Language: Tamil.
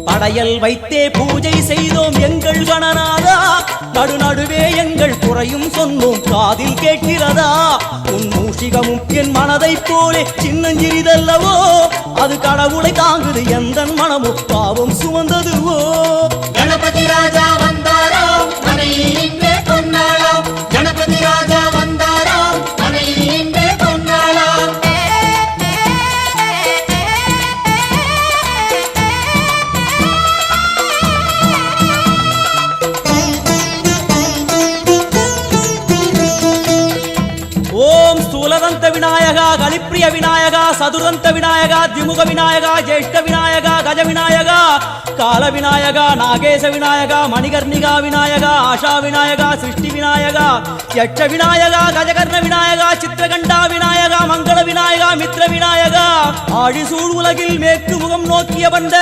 படையல் வைத்தே பூஜை செய்தோம் எங்கள் கணநாதா, நடுநடுவே எங்கள் குறையும் சொன்னோம் காதில் கேட்கிறதா? உன் மூஷிகமும் என் மனதை போலே சின்னஞ்சிறிதல்லவோ, அது கடவுளை தாங்குது எந்தன் மனமோ பாவம் சுமந்ததுவோ. கணபதி ராஜா வந்தாரோ மனையில் இன்றே பொன்னாளாம், கணபதி ராஜா வந்தாரோ மனையில் இன்றே பொன்னாளாம். ஓம் ஸ்தூலதந்த விநாயகா, கலிப்பிரிய விநாயகா, சதுர்தந்த விநாயகா, திமுக விநாயகா, ஜேஷ்ட விநாயகா, கஜ விநாயகா, கால விநாயகா, நாகேச விநாயகா, மணிகர்ணிகா விநாயகா, ஆஷா விநாயகா, சிருஷ்டி விநாயகா, யட்ச விநாயகா, கஜகர்ண விநாயகா, சித்திரகண்டா விநாயகா, மங்கள விநாயகா, மித்ர விநாயகா, ஆழிசூழ் உலகில் மேற்கு முகம் நோக்கிய வந்த